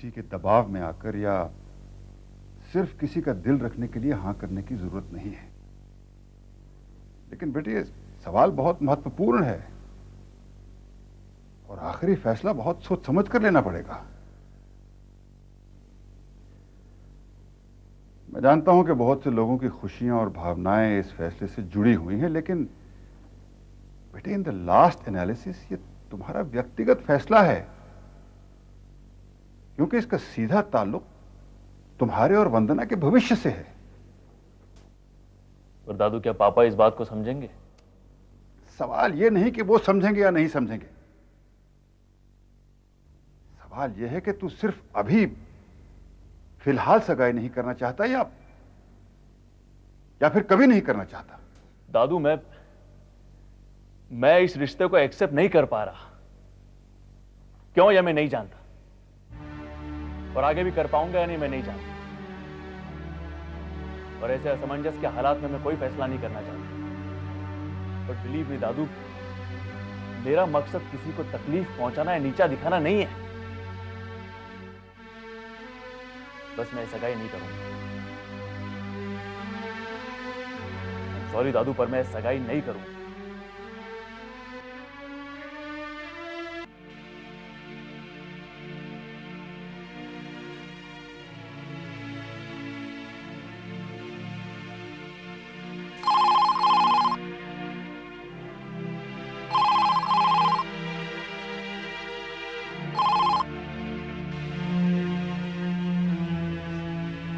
किसी के दबाव में आकर या सिर्फ किसी का दिल रखने के लिए हाँ करने की जरूरत नहीं है। लेकिन बेटी, ये सवाल बहुत महत्वपूर्ण है और आखिरी फैसला बहुत सोच समझ कर लेना पड़ेगा। मैं जानता हूं कि बहुत से लोगों की खुशियां और भावनाएं इस फैसले से जुड़ी हुई हैं, लेकिन बेटे, इन द लास्ट एनालिसिस ये तुम्हारा व्यक्तिगत फैसला है, क्योंकि इसका सीधा ताल्लुक तुम्हारे और वंदना के भविष्य से है। और दादू, क्या पापा इस बात को समझेंगे? सवाल यह नहीं कि वो समझेंगे या नहीं समझेंगे, सवाल यह है कि तू सिर्फ अभी फिलहाल सगाई नहीं करना चाहता या फिर कभी नहीं करना चाहता। दादू, मैं इस रिश्ते को एक्सेप्ट नहीं कर पा रहा। क्यों, यह मैं नहीं जानता, और आगे भी कर पाऊंगा या नहीं मैं नहीं जानता। और ऐसे असमंजस के हालात में मैं कोई फैसला नहीं करना चाहता। बट बिलीव मी दादू, मेरा मकसद किसी को तकलीफ पहुंचाना या नीचा दिखाना नहीं है। बस मैं सगाई नहीं करूंगा। सॉरी दादू, पर मैं सगाई नहीं करूंगा।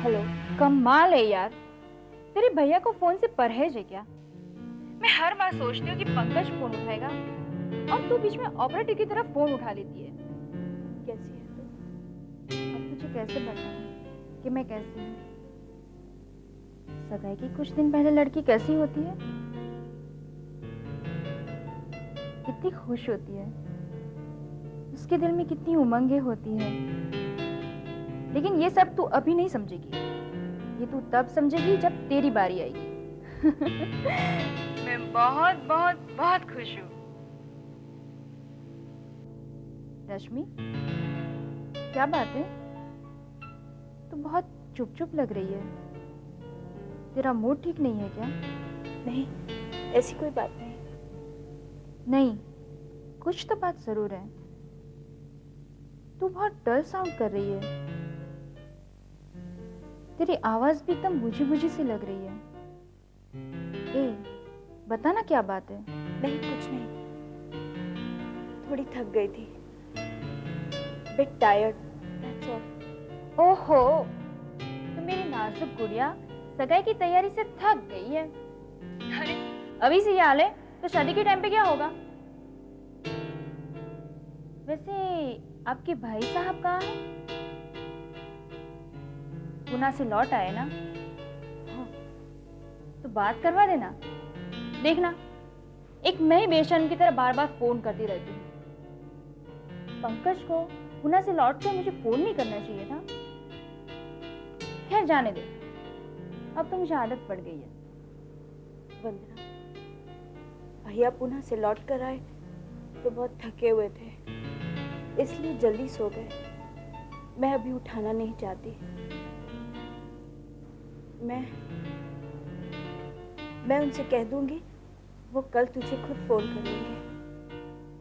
हेलो, कमाल है यार, तेरे भैया को फोन से परहेज है क्या? मैं हर बार सोचती हूँ कि पंकज फोन उठाएगा और तू बीच में ऑपरेटर की तरह फोन उठा लेती है। कैसी है तू? अब तुझे कैसे बताऊं कि मैं कैसी हूँ? सगाई के कुछ दिन पहले लड़की कैसी होती है, कितनी खुश होती है, उसके दिल में कितनी उमंगें होती है। लेकिन ये सब तू अभी नहीं समझेगी, ये तू तब समझेगी जब तेरी बारी आएगी। मैं बहुत बहुत बहुत खुश हूँ। रश्मि, क्या बात है? तू बहुत चुप चुप लग रही है। तेरा मूड ठीक नहीं है क्या? नहीं, ऐसी कोई बात नहीं। नहीं, कुछ तो बात जरूर है। तू बहुत डल साउंड कर रही है। तेरी आवाज भी एकदम बुझी बुझी सी लग रही है। ए, बता ना क्या बात है? नहीं, कुछ नहीं, थोड़ी थक गई थी, बिट टायर्ड, दैट्स ऑल। ओहो, तो मेरी नाजुक गुड़िया सगाई की तैयारी से थक गई है। अरे अभी से ये हाल है तो शादी के टाइम पे क्या होगा? वैसे आपके भाई साहब कहाँ हैं? पुणे से लौट आए ना? हाँ, तो बात करवा देना। देखना, एक मैं ही बेशर्म की तरह बार बार फोन करती रहती हूँ। पंकज को पुणे से लौट कर मुझे फोन नहीं करना चाहिए था। खैर जाने दे, अब तो मुझे आदत पड़ गई है। वंदना, भैया पुणे से लौट कर आए तो बहुत थके हुए थे, इसलिए जल्दी सो गए। मैं अभी उठाना नहीं चाहती। मैं उनसे कह दूंगी, वो कल तुझे खुद फोन करेंगे।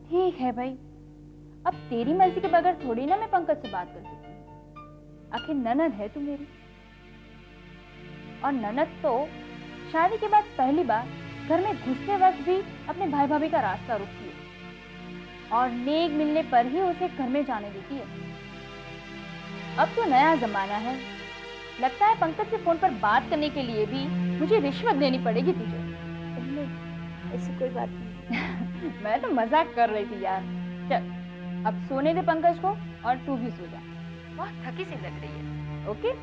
ठीक है भाई, अब तेरी मर्जी के बगैर थोड़ी ना मैं पंकज से बात कर सकती हूँ। आखिर ननद है तू मेरी, और ननद तो शादी के बाद पहली बार घर में घुसते वक्त भी अपने भाई भाभी का रास्ता रोकती है और नेक मिलने पर ही उसे घर में जाने देती है। अब तो नया जमाना है, लगता है पंकज से फोन पर बात करने के लिए भी मुझे रिश्वत देनी पड़ेगी तुझे। नहीं, ऐसी कोई बात नहीं। मैं तो मजाक कर रही थी यार। चल अब सोने दे पंकज को, और तू भी सो जा, बहुत थकी सी लग रही है। Okay,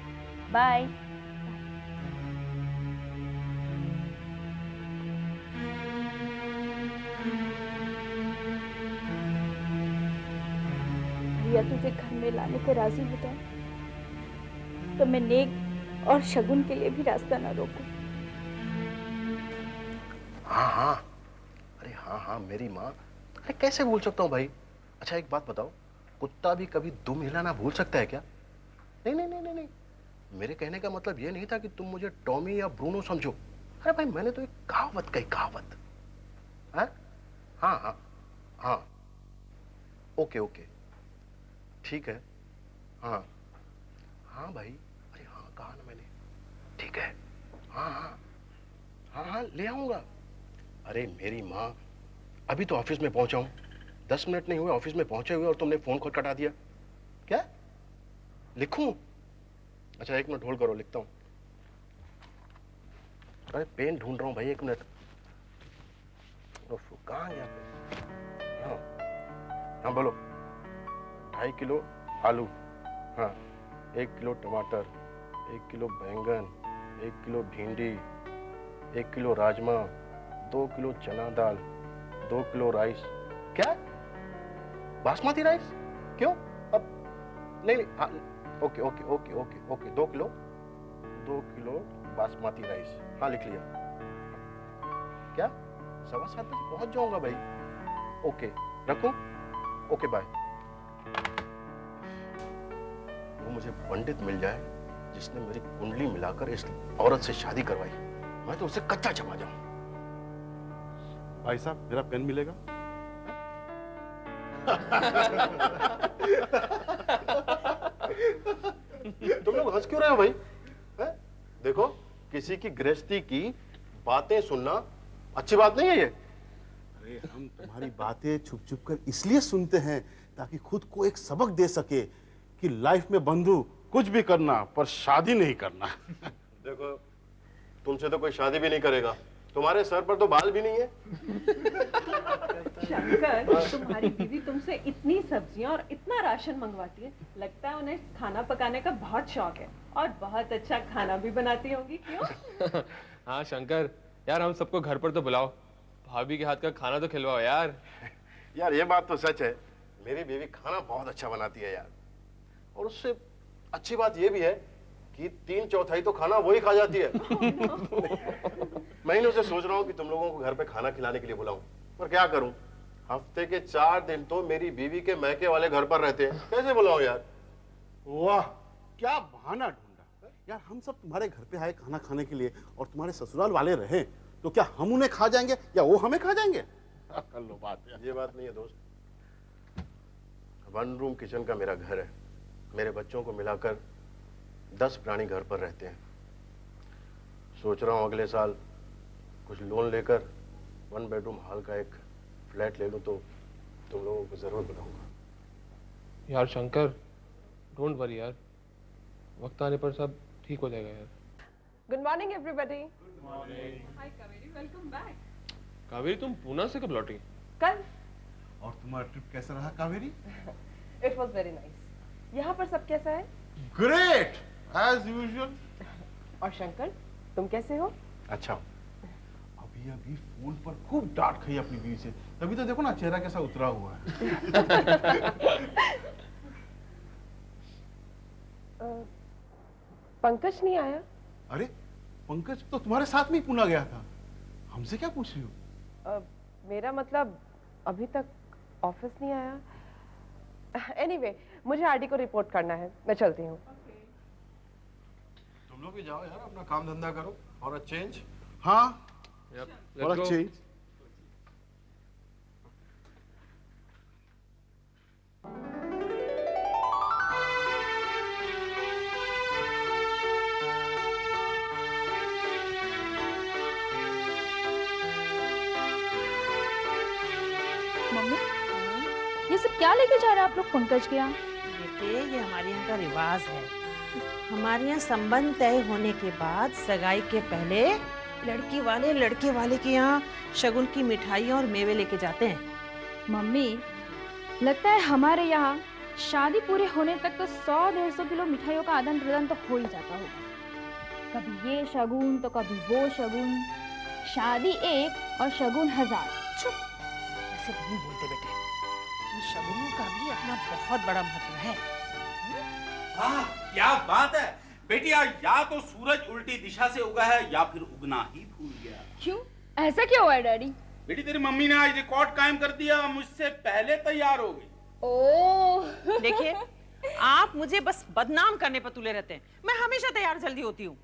bye. भैया तुझे घर में लाने को राजी हो जाए तो मैं नेक और शगुन के लिए भी रास्ता ना रोकूं। हाँ हाँ, अरे हाँ हाँ, मेरी माँ। अरे कैसे भूल सकता हूँ भाई। अच्छा एक बात बताओ, कुत्ता भी कभी दुम हिलाना भूल सकता है क्या? नहीं नहीं नहीं नहीं नहीं, मेरे कहने का मतलब ये नहीं था कि तुम मुझे टॉमी या ब्रूनो समझो। अरे भाई मैंने तो एक कहावत कही, कहावत। हाँ हाँ हाँ, ओके ओके, ठीक है। हाँ हाँ भाई, अरे हाँ कहा ना मैंने, ठीक है। हाँ हाँ हाँ हाँ ले आऊंगा। अरे मेरी माँ, अभी तो ऑफिस में पहुंचा हूं, 10 मिनट नहीं हुए ऑफिस में पहुंचे हुए और तुमने फोन खुद कटा दिया। क्या लिखूं? अच्छा 1 मिनट होल्ड करो, लिखता हूं। अरे पेन ढूंढ रहा हूं भाई, 1 मिनट। कहाँ गया पेन? हाँ हाँ बोलो। 2.5 किलो आलू, हाँ 1 किलो टमाटर, 1 किलो बैंगन, 1 किलो भिंडी, 1 किलो राजमा, 2 किलो चना दाल, 2 किलो राइस। क्या? बासमती राइस? क्यों? अब नहीं नहीं, हाँ, okay okay okay okay okay, 2 kilo basmati rice. हाँ लिख लिया। क्या? 7:15 बजे पहुंच जाऊंगा भाई। ओके रखूं? Okay bye. वो मुझे पंडित मिल जाए जिसने मेरी कुंडली मिलाकर इस औरत से शादी करवाई, मैं तो उसे कच्चा जमा जाऊं। भाई साहब मेरा पेन मिलेगा? तुम लोग हंस क्यों रहे हो भाई? है? देखो किसी की गृहस्थी की बातें सुनना अच्छी बात नहीं है ये। अरे हम तुम्हारी बातें छुप छुप कर इसलिए सुनते हैं ताकि खुद को एक सबक दे सके कि लाइफ में बंधु कुछ भी करना पर शादी नहीं करना। देखो तुमसे तो कोई शादी भी नहीं करेगा, तुम्हारे सर पर तो बाल भी नहीं है। शंकर, तुम्हारी बीवी तुमसे इतनी सब्जियां और इतना राशन मंगवाती है, लगता है उन्हें खाना पकाने का बहुत शौक है और बहुत अच्छा खाना भी बनाती होंगी, क्यों? हाँ शंकर, यार हम सबको घर पर तो बुलाओ, भाभी के हाथ का खाना तो खिलवाओ यार। यार ये बात तो सच है, मेरी बीवी खाना बहुत अच्छा बनाती है यार। और उससे अच्छी बात ये भी है कि 3/4 तो खाना वही खा जाती है। महीनों से सोच रहा हूँ कि तुम लोगों को घर पे खाना खिलाने के लिए बुलाऊं, पर क्या करूं, हफ्ते के 4 दिन तो मेरी बीवी के मैके वाले घर पर रहते हैं, कैसे बुलाऊं यार? वाह क्या बहाना ढूंढा यार। हम सब तुम्हारे घर पे आए खाना खाने के लिए और तुम्हारे ससुराल वाले रहे तो क्या हम उन्हें खा जाएंगे या वो हमें खा जाएंगे? लो बात है। ये बात नहीं है दोस्त। 1 रूम किचन का मेरा घर है, मेरे बच्चों को मिलाकर 10 प्राणी घर पर रहते हैं। सोच रहा हूँ अगले साल कुछ लोन लेकर 1 बेडरूम हॉल का एक फ्लैट ले लूँ तो तुम लोगों को जरूर बुलाऊंगा। यार शंकर, डोंट वरी यार, वक्त आने पर सब ठीक हो जाएगा यार। Good morning everybody. Good morning. Hi Kaveri, welcome back. Kaveri तुम पूना से कब लौटी? कल। और तुम्हारा ट्रिप कैसा रहा Kaveri? It was very nice. यहाँ पर सब कैसा है? Great as usual. और शंकर, तुम कैसे हो? अच्छा। अभी अभी फोन पर खूब डांट खाई अपनी बीवी से, तभी तो देखो ना चेहरा कैसा उतरा हुआ है। पंकज नहीं आया? अरे पंकज तो तुम्हारे साथ में ही पुणे गया था, हमसे क्या पूछ रही हो? मेरा मतलब अभी तक ऑफिस नहीं आया। एनीवे, मुझे आरडी को रिपोर्ट करना है, मैं चलती हूँ। तुम लोग भी जाओ यार, अपना काम धंधा करो और चेंज। हाँ Let's और go. चेंज। मम्मी ये सब क्या लेके जा रहे हैं आप लोग पंकज के यहाँ? बेटे ये हमारे यहाँ का रिवाज है। हमारे यहाँ संबंध तय होने के बाद सगाई के पहले लड़की वाले लड़के वाले के यहाँ शगुन की मिठाइयाँ और मेवे लेके जाते हैं। मम्मी लगता है हमारे यहाँ शादी पूरे होने तक तो 100-150 किलो मिठाइयों का आदान प्रदान तो हो ही जाता होगा। कभी ये शगुन तो कभी वो शगुन, शादी 1 और शगुन 1000। चुप, ऐसे नहीं बोलते बेटे, इन शगुनों का भी अपना बहुत बड़ा महत्व है। आह, क्या बात है बेटी, आज या तो सूरज उल्टी दिशा से उगा है या फिर उगना ही भूल गया। क्यों, ऐसा क्या हुआ है डैडी? बेटी तेरी मम्मी ने आज रिकॉर्ड कायम कर दिया, मुझसे पहले तैयार हो गई। ओह देखिए, आप मुझे बस बदनाम करने पर तुले रहते हैं। मैं हमेशा तैयार जल्दी होती हूँ।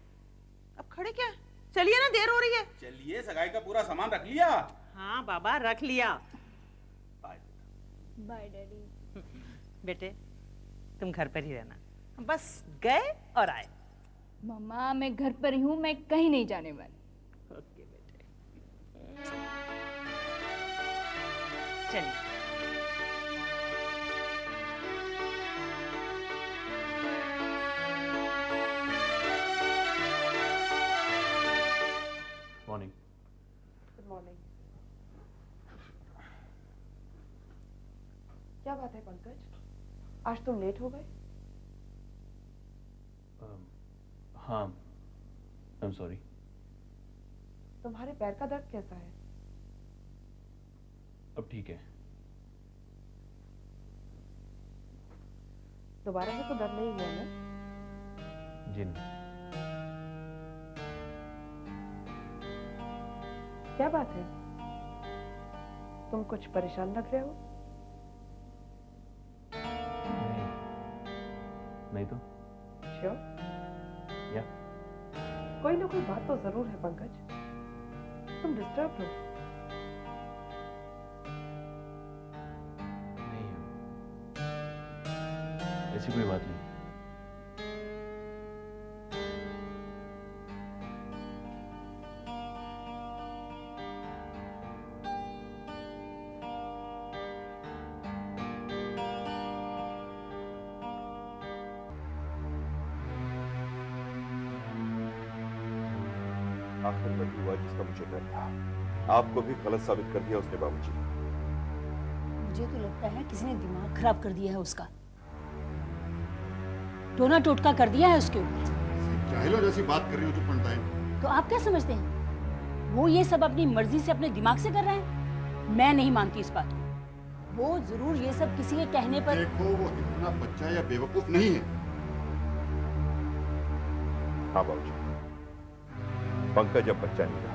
अब खड़े क्या? चलिए ना, देर हो रही है। चलिए, सगाई का पूरा सामान रख लिया? हाँ बाबा, रख लिया। बाय। Bye daddy. बेटे, तुम घर पर ही रहना। बस गए और आए। मम्मा मैं घर पर ही हूँ, मैं कहीं नहीं जाने वाली। ओके बेटे, चलिए। मॉर्निंग। Good morning. क्या बात है पंकज, आज तुम लेट हो गए? हाँ, आई एम सॉरी। तुम्हारे पैर का दर्द कैसा है? अब ठीक है। दोबारा से तो दर्द नहीं हुआ ना? जी नहीं। क्या बात है, तुम कुछ परेशान लग रहे हो? नहीं तो। श्योर? या कोई ना कोई बात तो जरूर है पंकज, तुम डिस्टर्ब हो। नहीं, ऐसी कोई बात नहीं। आखिर वही हुआ जिसका मुझे डर था। आपको भी गलत साबित कर दिया उसने बाबूजी। मुझे तो लगता है किसी ने दिमाग खराब कर दिया है उसका, टोना टोटका कर दिया है उसके ऊपर। जाहिलों जैसी बात कर रही हो तुम पंडिताइन। तो आप क्या समझते हैं, वो ये सब अपनी मर्जी से अपने दिमाग से कर रहे हैं? मैं नहीं मानती इस बात को। वो जरूर ये सब किसी के कहने पर। देखो, वो इतना बच्चा या बेवकूफ नहीं है। हाँ बाबूजी, पंकज अब बच्चा नहीं रहा,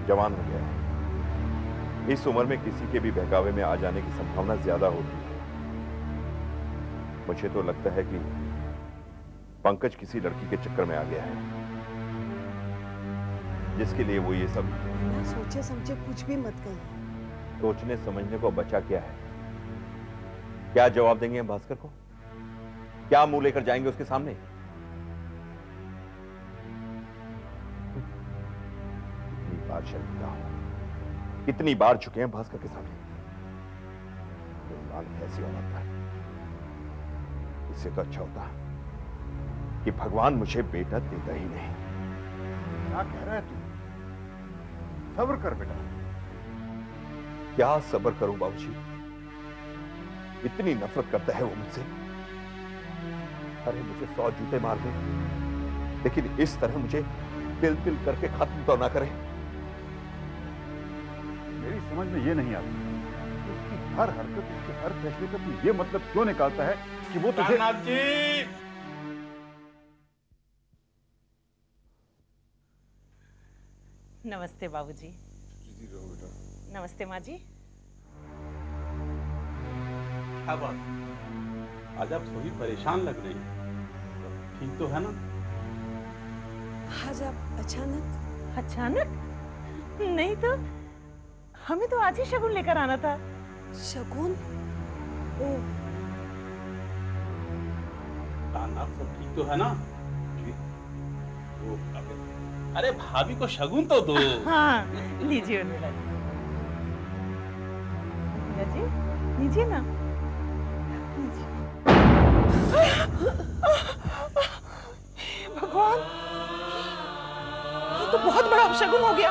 जवान हो गया है। इस उम्र में किसी के भी बहकावे में आ जाने की संभावना ज्यादा होती है। मुझे तो लगता है कि पंकज किसी लड़की के चक्कर में आ गया है, जिसके लिए वो ये सब। ना सोचे समझे कुछ भी मत कहिए। सोचने समझने को बचा क्या है? क्या जवाब देंगे हम भास्कर को? क्या मुंह लेकर जाएंगे उसके सामने? बार शर्मिंदा हूं, कितनी बार चुके हैं भास्कर के सामने। ऐसी औरत पर इससे तो अच्छा होता कि भगवान मुझे बेटा देता ही नहीं। क्या कह रहा है तू? सब्र कर बेटा। क्या सब्र करूं बाबूजी? इतनी नफरत करता है वो मुझसे। अरे मुझे 100 जूते मार दे, लेकिन इस तरह मुझे तिल तिल करके खत्म तो ना करे। मेरी समझ में ये नहीं आता, उसकी हर हरकत, उसके हर फैसले का तू ये मतलब क्यों निकालता है कि वो तुझे। नमस्ते बाबूजी। नमस्ते माँ जी। क्या बात, आज आप थोड़ी परेशान लग रही हैं। ठीक तो है ना? आज आप अचानक? अचानक? नहीं तो हमें तो आज ही शगुन लेकर आना था। शगुन? ओ, ताना सब ठीक तो है ना? अरे भाभी को शगुन तो दो। हाँ, लीजिए उन्हें। जी लीजिए ना। भगवान, ये तो बहुत बड़ा अपशगुन हो गया।